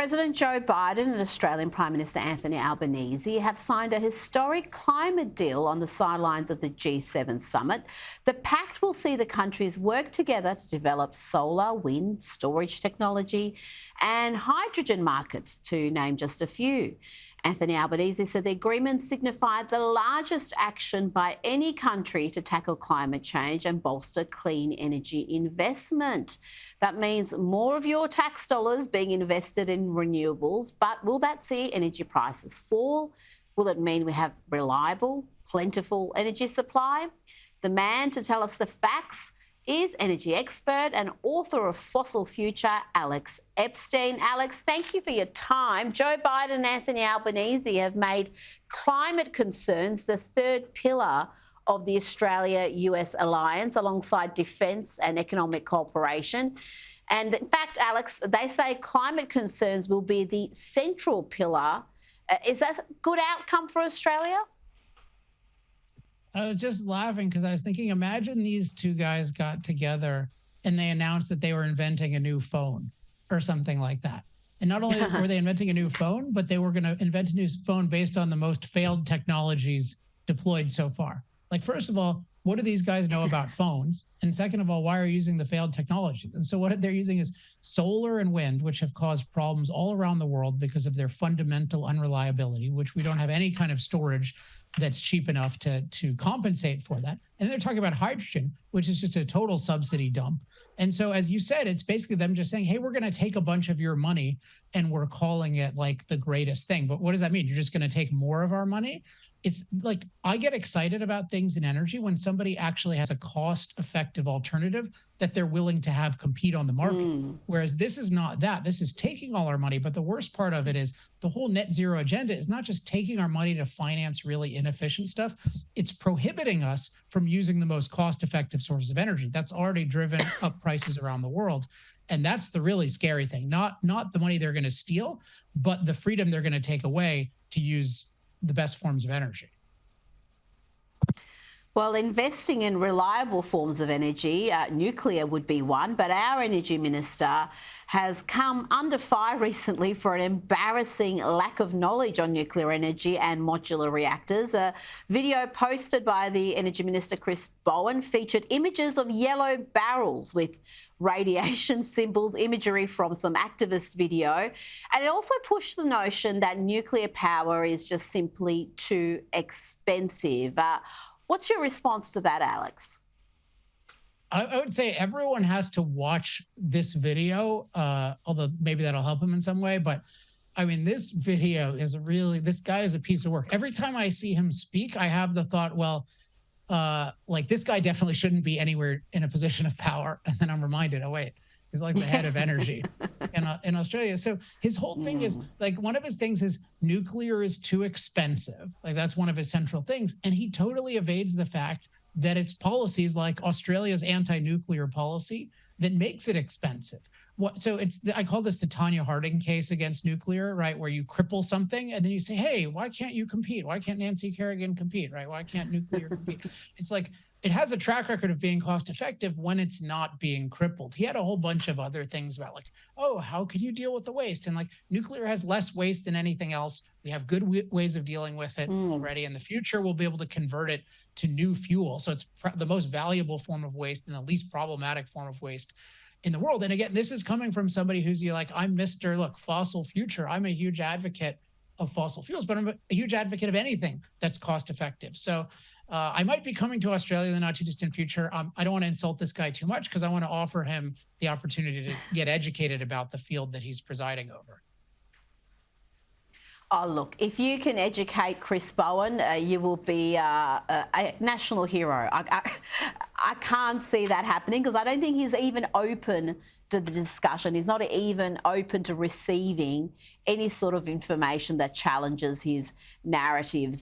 President Joe Biden and Australian Prime Minister Anthony Albanese have signed a historic climate deal on the sidelines of the G7 summit. The pact will see the countries work together to develop solar, wind, storage technology and hydrogen markets, to name just a few. Anthony Albanese said the agreement signified the largest action by any country to tackle climate change and bolster clean energy investment. That means more of your tax dollars being invested in renewables, but will that see energy prices fall? Will it mean we have reliable, plentiful energy supply? The man to tell us the facts is energy expert and author of Fossil Future, Alex Epstein. Alex, thank you for your time. Joe Biden and Anthony Albanese have made climate concerns the third pillar of the Australia-US alliance, alongside defence and economic cooperation. And in fact, Alex, they say climate concerns will be the central pillar. Is that a good outcome for Australia? I was just laughing because I was thinking, imagine these two guys got together and they announced that they were inventing a new phone or something like that. And not only were they inventing a new phone, but they were going to invent a new phone based on the most failed technologies deployed so far. Like, first of all, what do these guys know about phones? And second of all, why are you using the failed technologies? And so what they're using is solar and wind, which have caused problems all around the world because of their fundamental unreliability, which we don't have any kind of storage that's cheap enough to compensate for that. And they're talking about hydrogen, which is just a total subsidy dump. And so, as you said, it's basically them just saying, hey, we're going to take a bunch of your money and we're calling it like the greatest thing. But what does that mean? You're just going to take more of our money? It's like, I get excited about things in energy when somebody actually has a cost-effective alternative that they're willing to have compete on the market. Whereas this is not that. This is taking all our money. But the worst part of it is the whole net zero agenda is not just taking our money to finance really inefficient stuff. It's prohibiting us from using the most cost-effective sources of energy. That's already driven up prices around the world. And that's the really scary thing. Not the money they're going to steal, but the freedom they're going to take away to use the best forms of energy. Well, investing in reliable forms of energy, nuclear would be one, but our energy minister has come under fire recently for an embarrassing lack of knowledge on nuclear energy and modular reactors. A video posted by the energy minister, Chris Bowen, featured images of yellow barrels with radiation symbols, imagery from some activist video. And it also pushed the notion that nuclear power is just simply too expensive. What's your response to that, Alex? I would say everyone has to watch this video, although maybe that'll help him in some way. But I mean, this video is really, this guy is a piece of work. Every time I see him speak, I have the thought, well, like, this guy definitely shouldn't be anywhere in a position of power. And then I'm reminded, oh, wait, he's like the head of energy in Australia. So his whole thing is, like, one of his things is nuclear is too expensive. Like, that's one of his central things. And he totally evades the fact that it's policies like Australia's anti-nuclear policy that makes it expensive. So I call this the Tanya Harding case against nuclear, right? Where you cripple something and then you say, hey, why can't you compete? Why can't Nancy Kerrigan compete, right? Why can't nuclear compete? It's like, it has a track record of being cost effective when it's not being crippled. He had a whole bunch of other things about, like, oh, how can you deal with the waste? And like, nuclear has less waste than anything else. We have good ways of dealing with it already. In the future, we'll be able to convert it to new fuel. So it's the most valuable form of waste and the least problematic form of waste in the world. And again, this is coming from somebody who's like, I'm Mr. Look, fossil future. I'm a huge advocate of fossil fuels, but I'm a huge advocate of anything that's cost effective. So I might be coming to Australia in the not too distant future. I don't want to insult this guy too much because I want to offer him the opportunity to get educated about the field that he's presiding over. Oh, look, if you can educate Chris Bowen, you will be a national hero. I can't see that happening because I don't think he's even open to the discussion. He's not even open to receiving any sort of information that challenges his narratives.